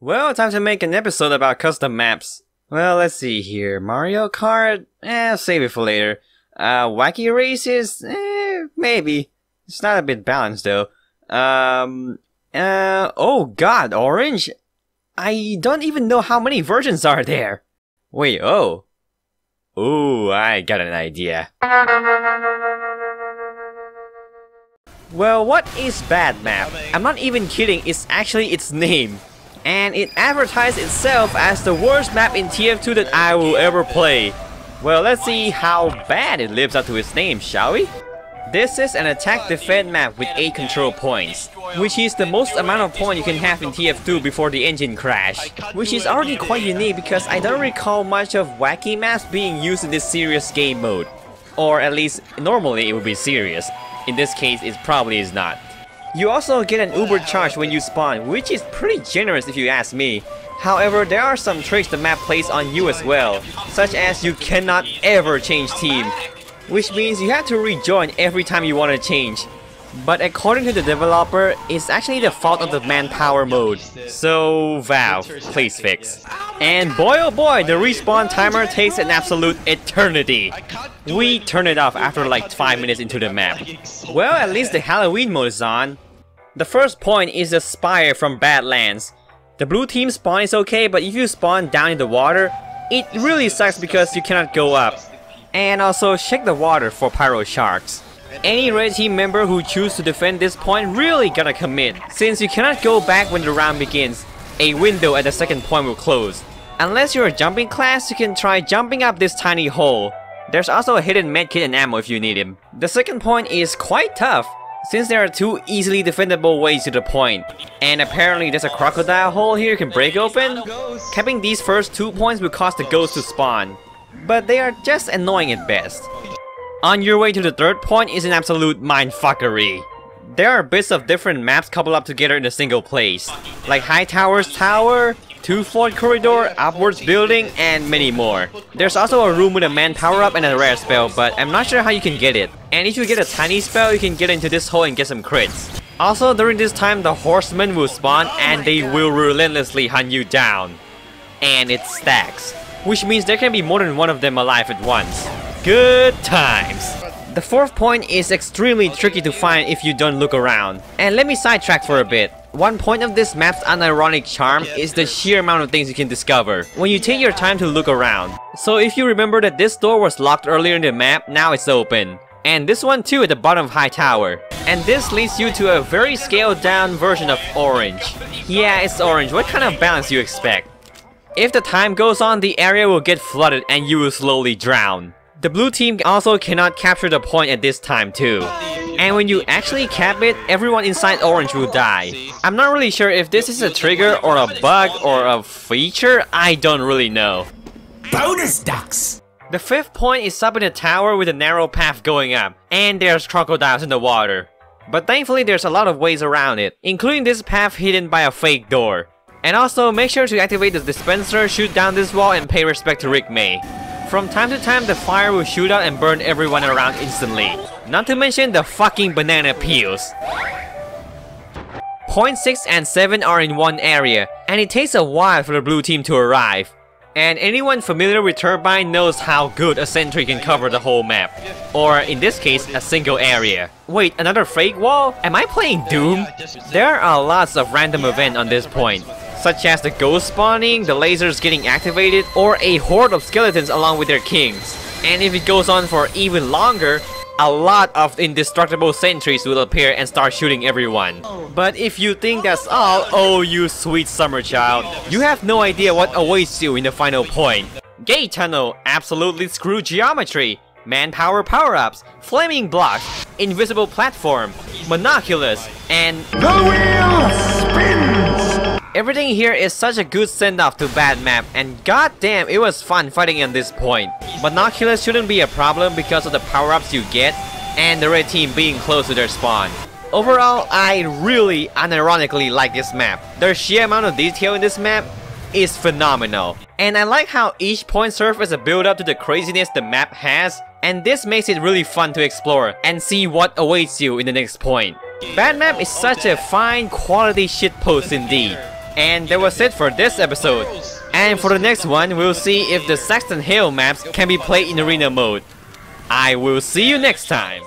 Well, time to make an episode about custom maps. Well, let's see here. Mario Kart? Save it for later. Wacky races? Maybe. It's not a bit balanced though. Oh god, Orange? I don't even know how many versions are there. Wait, oh. Ooh, I got an idea. Well, what is Badmap? I'm not even kidding, it's actually its name. And it advertised itself as the worst map in TF2 that I will ever play. Well, let's see how bad it lives up to its name, shall we? This is an attack-defend map with 8 control points, which is the most amount of points you can have in TF2 before the engine crash, which is already quite unique because I don't recall much of wacky maps being used in this serious game mode. Or at least, normally it would be serious. In this case, it probably is not. You also get an Uber charge when you spawn, which is pretty generous if you ask me. However, there are some tricks the map plays on you as well, such as you cannot ever change team, which means you have to rejoin every time you want to change. But according to the developer, it's actually the fault of the manpower mode. So Valve, please fix. And boy oh boy, the respawn timer takes an absolute eternity. We turn it off after like 5 minutes into the map. Well, at least the Halloween mode is on. The first point is the Spire from Badlands. The blue team spawn is okay, but if you spawn down in the water, it really sucks because you cannot go up. And also check the water for pyro sharks. Any red team member who chooses to defend this point really gotta commit, since you cannot go back when the round begins. A window at the second point will close. Unless you're a jumping class, you can try jumping up this tiny hole. There's also a hidden medkit and ammo if you need him. The second point is quite tough, since there are 2 easily defendable ways to the point. And apparently there's a crocodile hole here you can break open. Capping these first 2 points will cause the ghost to spawn, but they are just annoying at best. On your way to the third point is an absolute mindfuckery. There are bits of different maps coupled up together in a single place, like High Tower's Tower, 2-floor corridor, upwards building, and many more. There's also a room with a man power-up and a rare spell, but I'm not sure how you can get it. And if you get a tiny spell, you can get into this hole and get some crits. Also, during this time, the horsemen will spawn and they will relentlessly hunt you down. And it stacks, which means there can be more than one of them alive at once. Good times! The fourth point is extremely tricky to find if you don't look around. And let me sidetrack for a bit. One point of this map's unironic charm is the sheer amount of things you can discover when you take your time to look around. So if you remember that this door was locked earlier in the map, now it's open. And this one too at the bottom of High Tower. And this leads you to a very scaled down version of Orange. Yeah, it's Orange. What kind of balance do you expect? If the time goes on, the area will get flooded and you will slowly drown. The blue team also cannot capture the point at this time too. And when you actually cap it, everyone inside Orange will die. I'm not really sure if this is a trigger or a bug or a feature, I don't really know. Bonus ducks! The fifth point is up in a tower with a narrow path going up, and there's crocodiles in the water. But thankfully there's a lot of ways around it, including this path hidden by a fake door. And also make sure to activate the dispenser, shoot down this wall, and pay respect to Rick May. From time to time, the fire will shoot out and burn everyone around instantly. Not to mention the fucking banana peels. Point 6 and 7 are in one area, and it takes a while for the blue team to arrive. And anyone familiar with Turbine knows how good a sentry can cover the whole map. Or in this case, a single area. Wait, another fake wall? Am I playing Doom? There are lots of random events on this point, such as the ghost spawning, the lasers getting activated, or a horde of skeletons along with their kings. And if it goes on for even longer, a lot of indestructible sentries will appear and start shooting everyone. But if you think that's all, oh you sweet summer child, you have no idea what awaits you in the final point. Gate tunnel, absolutely screw geometry, manpower power-ups, flaming blocks, invisible platform, monoculus, and The wheel spins! Everything here is such a good send-off to Badmap, and goddamn it was fun fighting on this point. Monoculus shouldn't be a problem because of the power-ups you get, and the red team being close to their spawn. Overall, I really unironically like this map. The sheer amount of detail in this map is phenomenal. And I like how each point serves as a build-up to the craziness the map has, and this makes it really fun to explore and see what awaits you in the next point. Badmap is such a fine quality shitpost indeed. And that was it for this episode. And for the next one, we'll see if the Saxton Hill maps can be played in arena mode. I will see you next time.